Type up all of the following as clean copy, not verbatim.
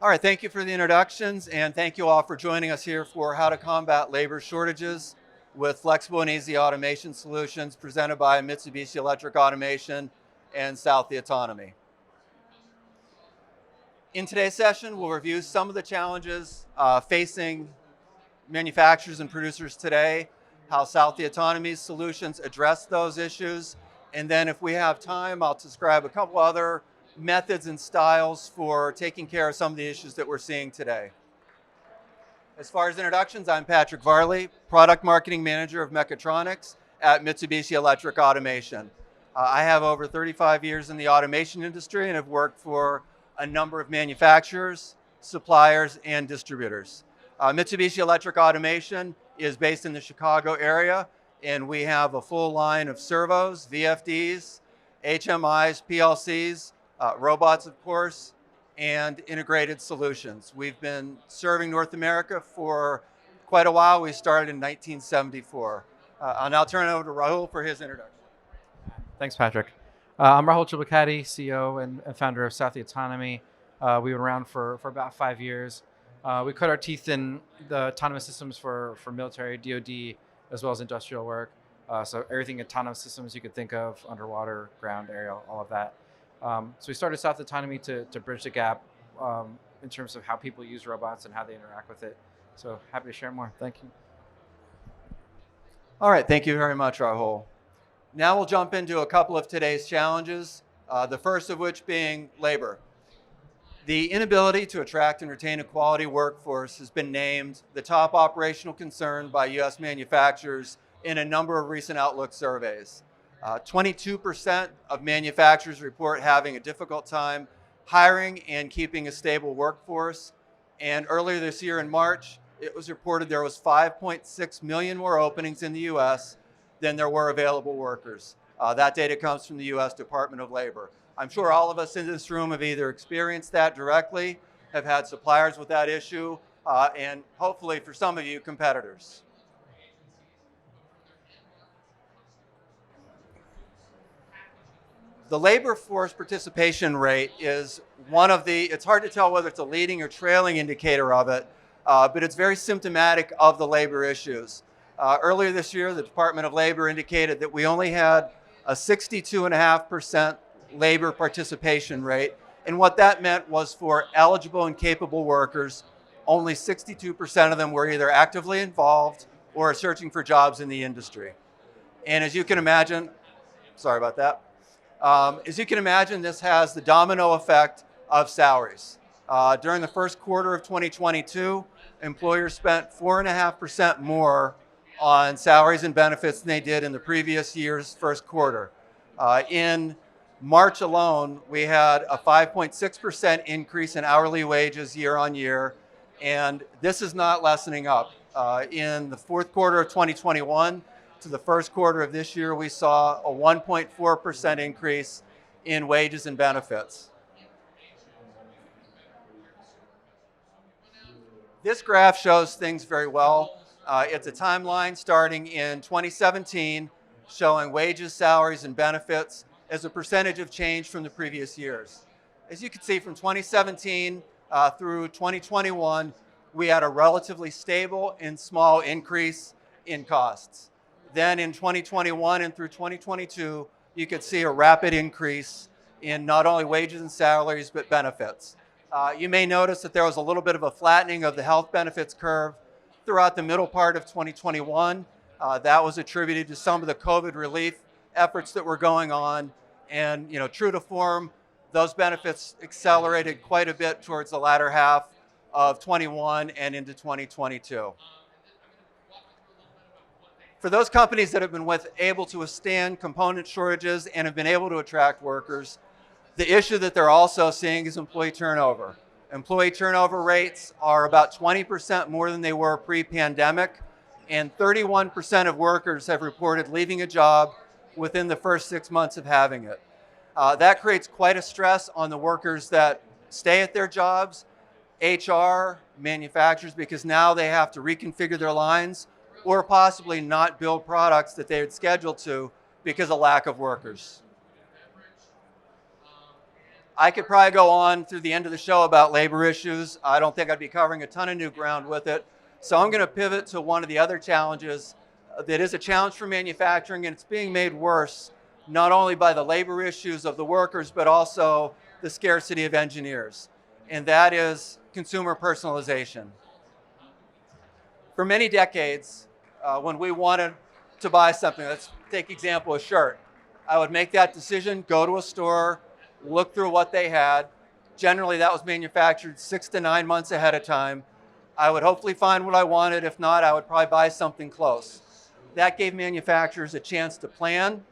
All right, thank you for the introductions, and thank you all for joining us here for How to Combat Labor Shortages with Flexible and Easy Automation Solutions presented by Mitsubishi Electric Automation and Southie Autonomy. In today's session, we'll review some of the challenges facing manufacturers and producers today, how Southie Autonomy's solutions address those issues, and then if we have time, I'll describe a couple other methods and styles for taking care of some of the issues that we're seeing today. As far as introductions, I'm Patrick Varley, Product Marketing Manager of Mechatronics at Mitsubishi Electric Automation. I have over 35 years in the automation industry and have worked for a number of manufacturers, suppliers, and distributors. Mitsubishi Electric Automation is based in the Chicago area, and we have a full line of servos, VFDs, HMIs, PLCs, robots, of course, and integrated solutions. We've been serving North America for quite a while. We started in 1974. I'll now turn it over to Rahul for his introduction. Thanks, Patrick. I'm Rahul Chilbakati, CEO and founder of Southie Autonomy. We've been around for about 5 years. We cut our teeth in the autonomous systems for military, DoD, as well as industrial work. So everything autonomous systems you could think of, underwater, ground, aerial, all of that. So we started Southie Autonomy to bridge the gap in terms of how people use robots and how they interact with it. So happy to share more. Thank you. All right, thank you very much, Rahul. Now we'll jump into a couple of today's challenges, the first of which being labor. The inability to attract and retain a quality workforce has been named the top operational concern by U.S. manufacturers in a number of recent Outlook surveys. 22% of manufacturers report having a difficult time hiring and keeping a stable workforce. And earlier this year in March, it was reported there was 5.6 million more openings in the U.S. than there were available workers. That data comes from the U.S. Department of Labor. I'm sure all of us in this room have either experienced that directly, have had suppliers with that issue, and hopefully for some of you, competitors. The labor force participation rate is one of the, it's hard to tell whether it's a leading or trailing indicator of it, but it's very symptomatic of the labor issues. Earlier this year, the Department of Labor indicated that we only had a 62.5% labor participation rate, and what that meant was for eligible and capable workers, only 62% of them were either actively involved or searching for jobs in the industry. And as you can imagine, sorry about that, as you can imagine, this has the domino effect of salaries. During the first quarter of 2022, employers spent 4.5% more on salaries and benefits than they did in the previous year's first quarter. In March alone, we had a 5.6% increase in hourly wages year on year, and this is not lessening up. In the fourth quarter of 2021 to the first quarter of this year, we saw a 1.4% increase in wages and benefits. This graph shows things very well. It's a timeline starting in 2017, showing wages, salaries, and benefits as a percentage of change from the previous years. As you can see, from 2017 through 2021, we had a relatively stable and small increase in costs. Then in 2021 and through 2022, you could see a rapid increase in not only wages and salaries, but benefits. You may notice that there was a little bit of a flattening of the health benefits curve throughout the middle part of 2021. That was attributed to some of the COVID relief efforts that were going on. And true to form, those benefits accelerated quite a bit towards the latter half of 21 and into 2022. For those companies that have been able to withstand component shortages and have been able to attract workers, the issue that they're also seeing is employee turnover. Employee turnover rates are about 20% more than they were pre-pandemic, and 31% of workers have reported leaving a job within the first 6 months of having it. That creates quite a stress on the workers that stay at their jobs, HR, manufacturers, because now they have to reconfigure their lines or possibly not build products that they had scheduled to because of lack of workers. I could probably go on through the end of the show about labor issues. I don't think I'd be covering a ton of new ground with it. So I'm going to pivot to one of the other challenges that is a challenge for manufacturing, and it's being made worse not only by the labor issues of the workers, but also the scarcity of engineers, and that is consumer personalization. For many decades, when we wanted to buy something, let's take example, a shirt, I would make that decision, go to a store, look through what they had. Generally, that was manufactured 6 to 9 months ahead of time. I would hopefully find what I wanted. If not, I would probably buy something close. That gave manufacturers a chance to plan,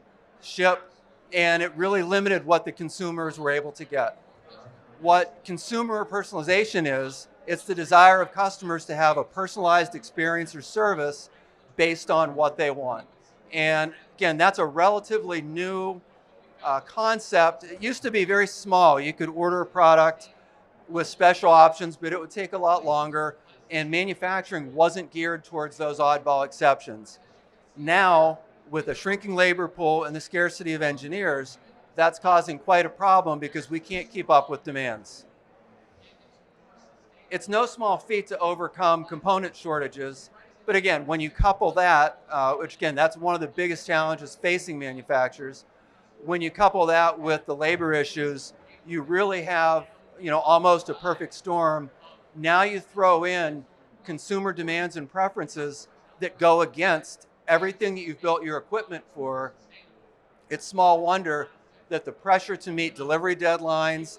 ship, and it really limited what the consumers were able to get. What consumer personalization is, it's the desire of customers to have a personalized experience or service based on what they want. And again, that's a relatively new concept. It used to be very small. You could order a product with special options, but it would take a lot longer, and manufacturing wasn't geared towards those oddball exceptions. Now, with a shrinking labor pool and the scarcity of engineers, that's causing quite a problem because we can't keep up with demands. It's no small feat to overcome component shortages, but again, when you couple that, which again, that's one of the biggest challenges facing manufacturers, when you couple that with the labor issues, you really have, almost a perfect storm. Now you throw in consumer demands and preferences that go against everything that you've built your equipment for. It's small wonder that the pressure to meet delivery deadlines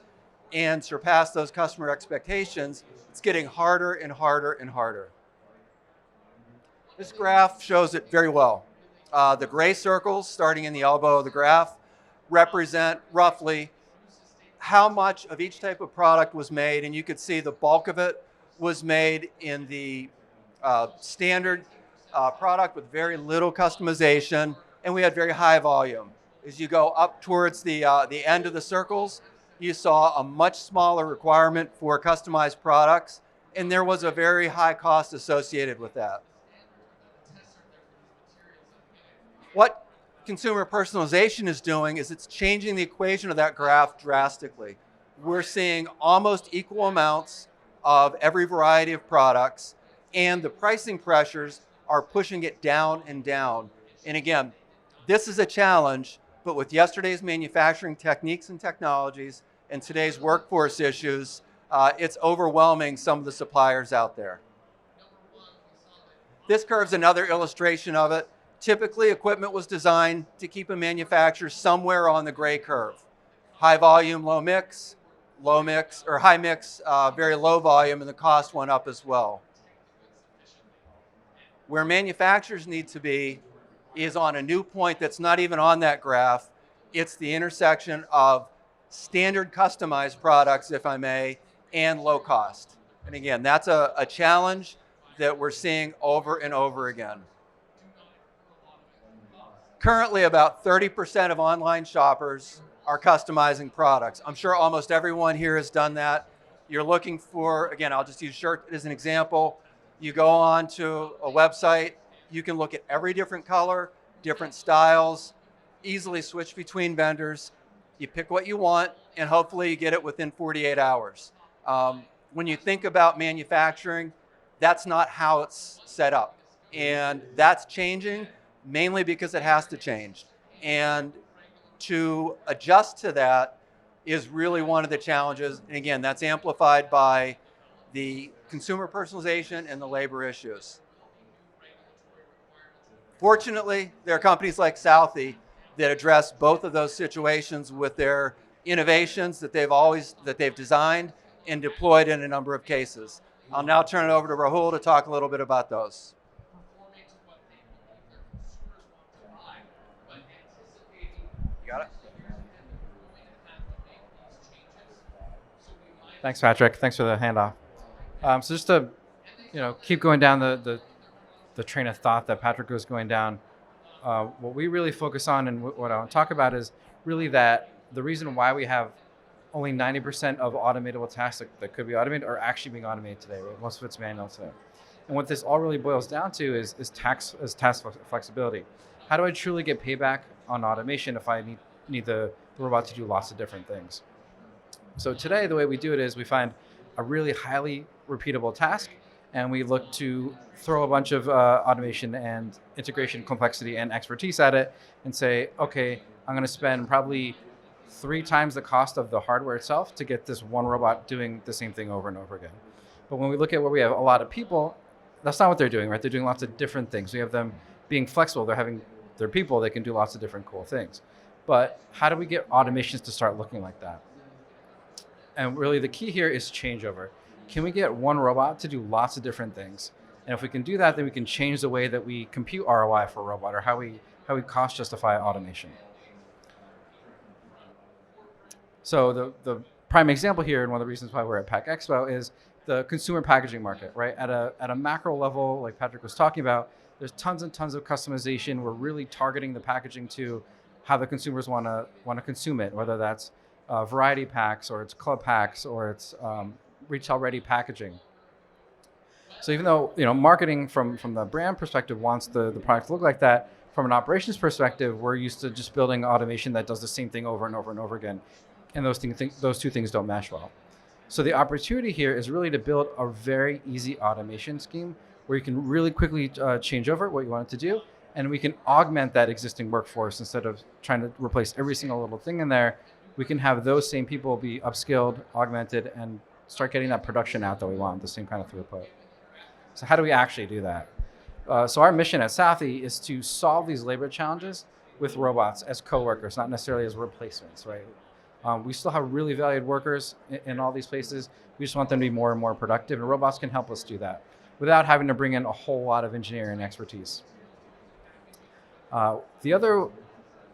and surpass those customer expectations, it's getting harder and harder and harder. This graph shows it very well. The gray circles, starting in the elbow of the graph, represent roughly how much of each type of product was made, and you could see the bulk of it was made in the standard product with very little customization, and we had very high volume. As you go up towards the end of the circles, you saw a much smaller requirement for customized products, and there was a very high cost associated with that. What consumer personalization is doing is it's changing the equation of that graph drastically. We're seeing almost equal amounts of every variety of products, and the pricing pressures are pushing it down and down. And again, this is a challenge, but with yesterday's manufacturing techniques and technologies and today's workforce issues, it's overwhelming some of the suppliers out there. This curve's another illustration of it. Typically, equipment was designed to keep a manufacturer somewhere on the gray curve. High volume, low mix, or high mix, very low volume, and the cost went up as well. Where manufacturers need to be is on a new point that's not even on that graph. It's the intersection of standard customized products, if I may, and low cost. And again, that's a challenge that we're seeing over and over again. Currently, about 30% of online shoppers are customizing products. I'm sure almost everyone here has done that. You're looking for, again, I'll just use shirt as an example. You go on to a website, you can look at every different color, different styles, easily switch between vendors. You pick what you want, and hopefully you get it within 48 hours. When you think about manufacturing, that's not how it's set up. And that's changing, mainly because it has to change. And to adjust to that is really one of the challenges. And again, that's amplified by the consumer personalization and the labor issues. Fortunately, there are companies like Southie that address both of those situations with their innovations that they've designed and deployed in a number of cases. I'll now turn it over to Rahul to talk a little bit about those. Got it? Thanks, Patrick. Thanks for the handoff. So just to, keep going down the train of thought that Patrick was going down, what we really focus on and what I want to talk about is really that the reason why we have only 90% of automatable tasks that could be automated are actually being automated today. Right? Most of it's manual today. And what this all really boils down to is task flexibility. How do I truly get payback on automation if I need the robot to do lots of different things? So today, the way we do it is we find a really highly repeatable task, and we look to throw a bunch of automation and integration complexity and expertise at it, and say, okay, I'm going to spend probably 3 times the cost of the hardware itself to get this one robot doing the same thing over and over again. But when we look at where we have a lot of people, that's not what they're doing, right? They're doing lots of different things. We have them being flexible. They're people. They can do lots of different cool things. But how do we get automations to start looking like that? And really the key here is changeover. Can we get one robot to do lots of different things? And if we can do that, then we can change the way that we compute ROI for a robot, or how we cost justify automation. So the prime example here, and one of the reasons why we're at PackExpo, is the consumer packaging market, right? At a macro level, like Patrick was talking about, there's tons and tons of customization. We're really targeting the packaging to how the consumers want to consume it, whether that's variety packs, or it's club packs, or it's retail ready packaging. So even though marketing from the brand perspective wants the product to look like that, from an operations perspective, we're used to just building automation that does the same thing over and over and over again, and those two things don't mesh well. So the opportunity here is really to build a very easy automation scheme where you can really quickly change over what you want it to do, and we can augment that existing workforce instead of trying to replace every single little thing in there. We can have those same people be upskilled, augmented, and start getting that production out that we want, the same kind of throughput. So how do we actually do that? So our mission at Southie is to solve these labor challenges with robots as co-workers, not necessarily as replacements, right? We still have really valued workers in all these places. We just want them to be more and more productive, and robots can help us do that without having to bring in a whole lot of engineering expertise. The other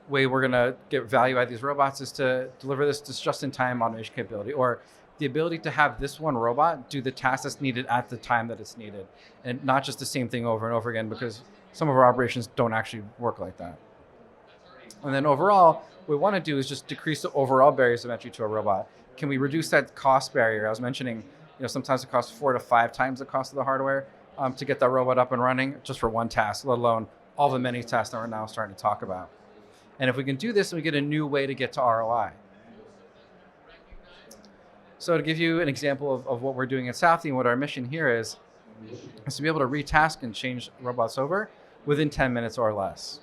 way we're going to get value out of these robots is to deliver this just-in-time automation capability, or the ability to have this one robot do the task that's needed at the time that it's needed, and not just the same thing over and over again, because some of our operations don't actually work like that. And then overall, what we want to do is just decrease the overall barriers of entry to a robot. Can we reduce that cost barrier? I was mentioning, sometimes it costs 4 to 5 times the cost of the hardware to get that robot up and running just for one task, let alone all the many tasks that we're now starting to talk about. And if we can do this, we get a new way to get to ROI. So to give you an example of what we're doing at Southie and what our mission here is to be able to retask and change robots over within 10 minutes or less.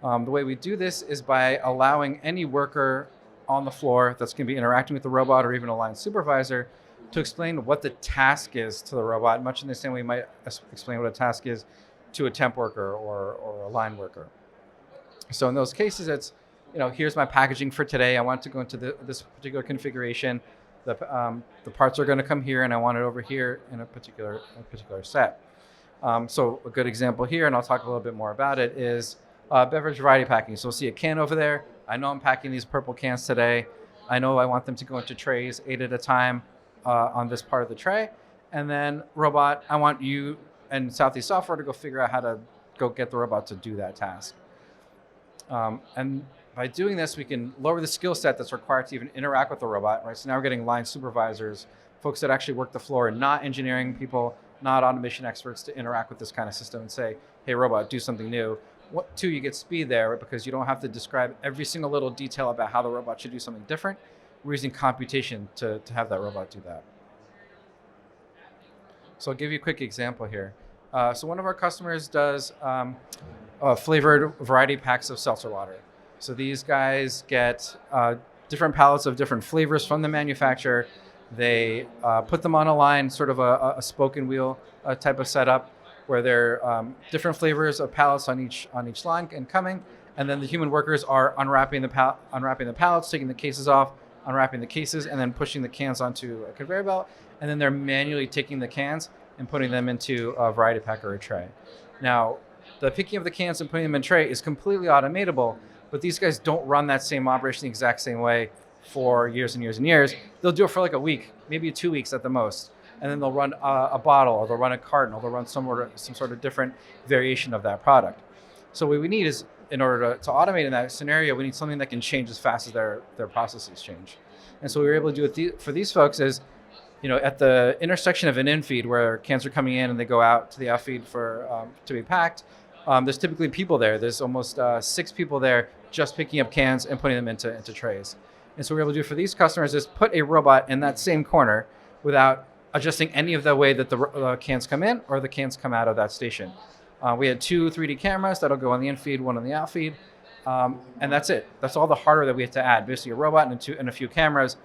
The way we do this is by allowing any worker on the floor that's going to be interacting with the robot, or even a line supervisor, to explain what the task is to the robot, much in the same way we might explain what a task is to a temp worker or a line worker. So in those cases, it's, here's my packaging for today. I want to go into this particular configuration. The parts are going to come here, and I want it over here in a particular set. So a good example here, and I'll talk a little bit more about it, is beverage variety packing. So we'll see a can over there. I know I'm packing these purple cans today. I know I want them to go into trays 8 at a time on this part of the tray. And then robot, I want you and Southie software to go figure out how to go get the robot to do that task. And by doing this, we can lower the skill set that's required to even interact with the robot, right? So now we're getting line supervisors, folks that actually work the floor, and not engineering people, not automation experts, to interact with this kind of system and say, hey, robot, do something new. Two, you get speed there, right? Because you don't have to describe every single little detail about how the robot should do something different. We're using computation to have that robot do that. So I'll give you a quick example here. So one of our customers does flavored variety packs of seltzer water. So these guys get different pallets of different flavors from the manufacturer. They put them on a line, sort of a spoken wheel type of setup, where there are different flavors of pallets on each line and coming, and then the human workers are unwrapping the pallets, taking the cases off, unwrapping the cases, and then pushing the cans onto a conveyor belt, and then they're manually taking the cans and putting them into a variety pack or a tray. Now, the picking of the cans and putting them in tray is completely automatable, but these guys don't run that same operation the exact same way for years and years and years. They'll do it for like a week, maybe 2 weeks at the most. And then they'll run a bottle, or they'll run a carton, or they'll run some sort of different variation of that product. So what we need is, in order to automate in that scenario, we need something that can change as fast as their processes change. And so what we were able to do for these folks is, at the intersection of an in-feed where cans are coming in and they go out to the out-feed to be packed, there's typically people there. There's almost 6 people there just picking up cans and putting them into trays. And so what we're able to do for these customers is put a robot in that same corner without adjusting any of the way that the cans come in or the cans come out of that station. We had 2 3D cameras that'll go on the in feed, one on the out feed, and that's it. That's all the hardware that we have to add. Basically, a robot and a few cameras.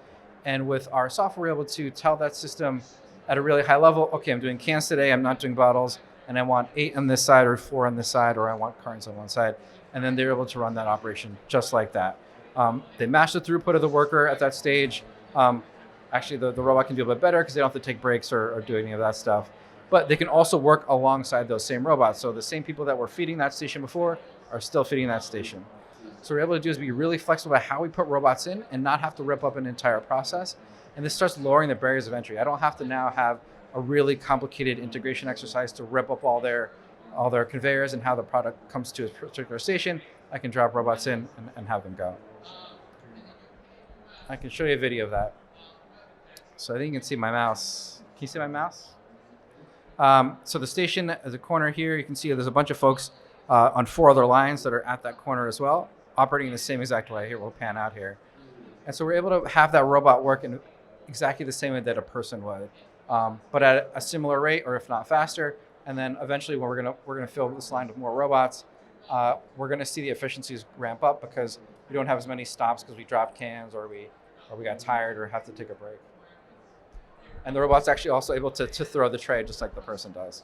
And with our software, we're able to tell that system at a really high level, okay, I'm doing cans today, I'm not doing bottles, and I want 8 on this side or 4 on this side, or I want cartons on one side. And then they're able to run that operation just like that. They match the throughput of the worker at that stage. Actually, the robot can do a bit better because they don't have to take breaks or do any of that stuff. But they can also work alongside those same robots. So the same people that were feeding that station before are still feeding that station. So what we're able to do is be really flexible about how we put robots in and not have to rip up an entire process. And this starts lowering the barriers of entry. I don't have to now have a really complicated integration exercise to rip up all their conveyors and how the product comes to a particular station. I can drop robots in and have them go. I can show you a video of that. So I think you can see my mouse. Can you see my mouse? So the station at the corner here, you can see there's a bunch of folks on 4 other lines that are at that corner as well, operating in the same exact way. Here, we'll pan out here. And so we're able to have that robot work in exactly the same way that a person would, but at a similar rate, or if not faster. And then eventually, when we're gonna fill this line with more robots, we're gonna see the efficiencies ramp up because we don't have as many stops because we dropped cans or we got tired or have to take a break. And the robot's actually also able to throw the tray just like the person does.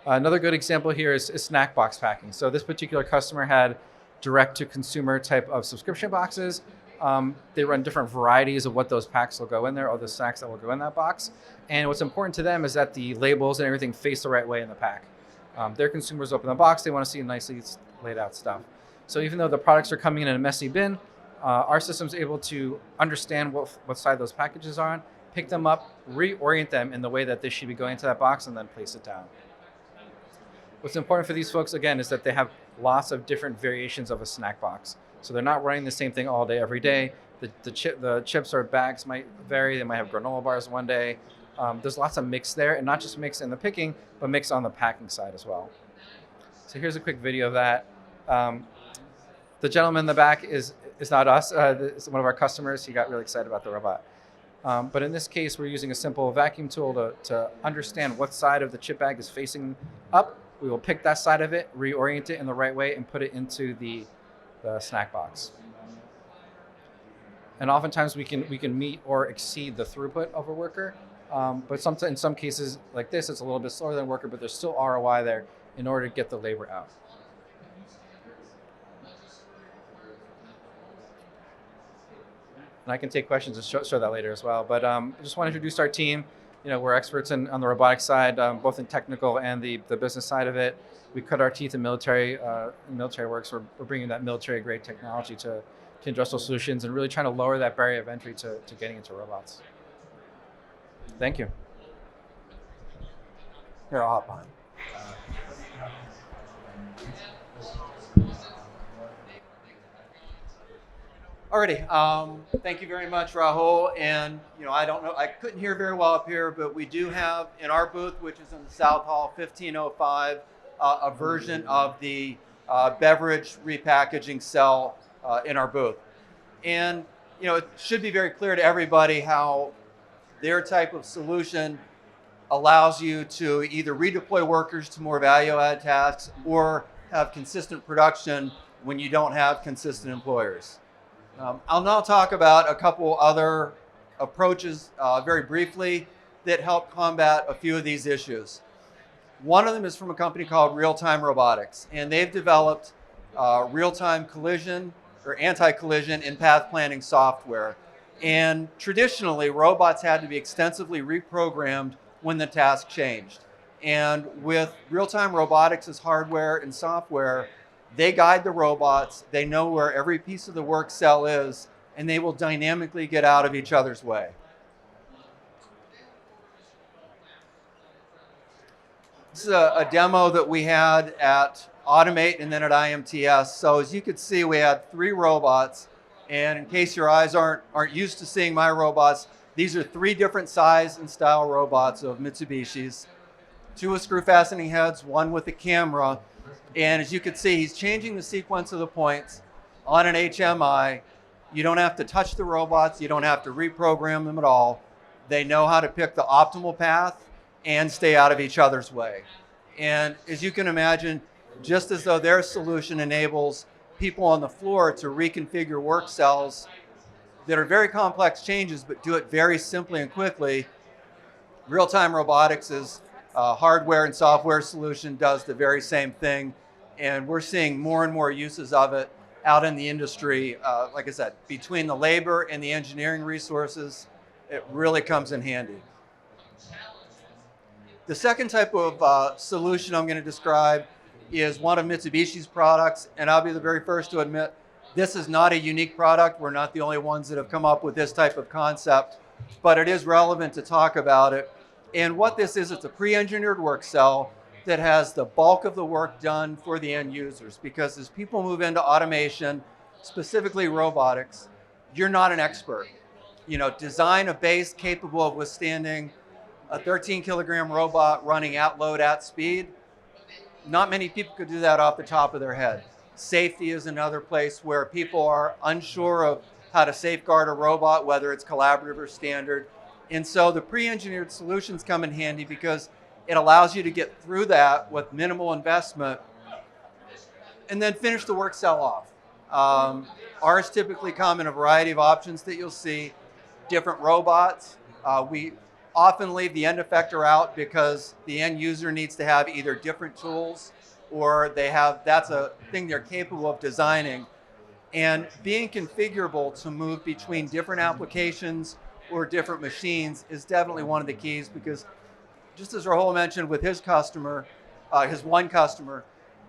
Another good example here is snack box packing. So this particular customer had direct-to-consumer type of subscription boxes. They run different varieties of what those packs will go in there, or the snacks that will go in that box. And what's important to them is that the labels and everything face the right way in the pack. Their consumers open the box, they want to see nicely laid out stuff. So even though the products are coming in a messy bin, our system's able to understand what side those packages are on, pick them up, reorient them in the way that they should be going into that box, and then place it down. What's important for these folks, again, is that they have lots of different variations of a snack box. So they're not running the same thing all day, every day. The chips or bags might vary. They might have granola bars one day. There's lots of mix there, and not just mix in the picking, but mix on the packing side as well. So here's a quick video of that. The gentleman in the back is not us. It's one of our customers. He got really excited about the robot. But in this case, we're using a simple vacuum tool to understand what side of the chip bag is facing up. We will pick that side of it, reorient it in the right way, and put it into the snack box. And oftentimes we can meet or exceed the throughput of a worker. But sometimes, in some cases like this, it's a little bit slower than a worker, but there's still ROI there in order to get the labor out. And I can take questions and show that later as well. But I just want to introduce our team. We're experts on the robotics side, both in technical and the business side of it. We cut our teeth in military work, so we're bringing that military-grade technology to industrial solutions and really trying to lower that barrier of entry to getting into robots. Thank you. Here, I'll hop on. Alrighty, thank you very much, Rahul. And I couldn't hear very well up here, but we do have in our booth, which is in the South Hall, 1505, a version of the beverage repackaging cell in our booth. And it should be very clear to everybody how their type of solution allows you to either redeploy workers to more value-add tasks or have consistent production when you don't have consistent employers. I'll now talk about a couple other approaches very briefly that help combat a few of these issues. One of them is from a company called Real-Time Robotics, and they've developed real-time collision or anti-collision and path planning software. And traditionally, robots had to be extensively reprogrammed when the task changed. And with Real-Time Robotics' hardware and software, they guide the robots, they know where every piece of the work cell is, and they will dynamically get out of each other's way. This is a demo that we had at Automate and then at IMTS. So as you could see, we had 3 robots. And in case your eyes aren't used to seeing my robots, these are 3 different size and style robots of Mitsubishi's. 2 with screw fastening heads, 1 with a camera. And as you can see, he's changing the sequence of the points on an HMI. You don't have to touch the robots. You don't have to reprogram them at all. They know how to pick the optimal path and stay out of each other's way. And as you can imagine, just as though their solution enables people on the floor to reconfigure work cells that are very complex changes, but do it very simply and quickly, real-time robotics is hardware and software solution does the very same thing. And we're seeing more and more uses of it out in the industry. Like I said, between the labor and the engineering resources, it really comes in handy. The second type of solution I'm going to describe is one of Mitsubishi's products, and I'll be the very first to admit this is not a unique product. We're not the only ones that have come up with this type of concept, but it is relevant to talk about it. And what this is, it's a pre-engineered work cell that has the bulk of the work done for the end users, because as people move into automation, specifically robotics, you're not an expert. You know, design a base capable of withstanding a 13 kilogram robot running at load at speed. Not many people could do that off the top of their head. Safety is another place where people are unsure of how to safeguard a robot, whether it's collaborative or standard. And so the pre-engineered solutions come in handy because it allows you to get through that with minimal investment and then finish the work cell off. Ours typically come in a variety of options that you'll see. Different robots. We often leave the end effector out because the end user needs to have either different tools or that's a thing they're capable of designing. And being configurable to move between different applications or different machines is definitely one of the keys, because just as Rahul mentioned with his customer, his one customer,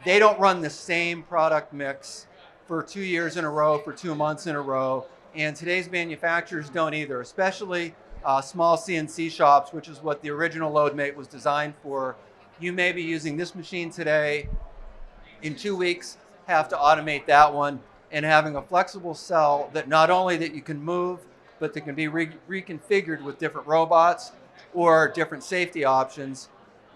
they don't run the same product mix for 2 years in a row, for 2 months in a row. And today's manufacturers don't either, especially small CNC shops, which is what the original LoadMate was designed for. You may be using this machine today. In 2 weeks, have to automate that one, and having a flexible cell that not only that you can move, but that can be reconfigured with different robots or different safety options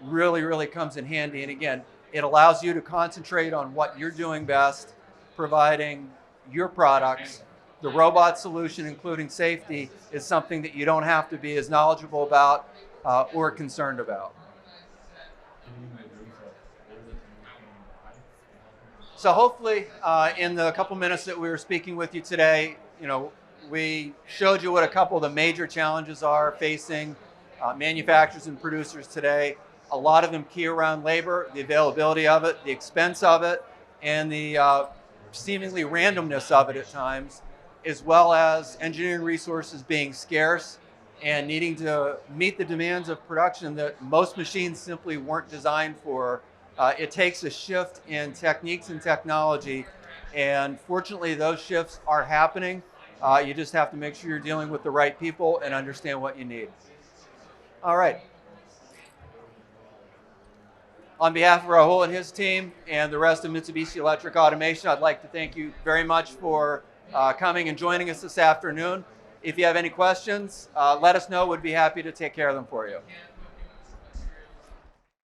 really, really comes in handy. And again, it allows you to concentrate on what you're doing best, providing your products. The robot solution, including safety, is something that you don't have to be as knowledgeable about or concerned about. So hopefully, in the couple minutes that we were speaking with you today, we showed you what a couple of the major challenges are facing manufacturers and producers today. A lot of them key around labor, the availability of it, the expense of it, and the seemingly randomness of it at times, as well as engineering resources being scarce and needing to meet the demands of production that most machines simply weren't designed for. It takes a shift in techniques and technology, and fortunately those shifts are happening. You just have to make sure you're dealing with the right people and understand what you need. All right. On behalf of Rahul and his team and the rest of Mitsubishi Electric Automation, I'd like to thank you very much for coming and joining us this afternoon. If you have any questions, let us know. We'd be happy to take care of them for you.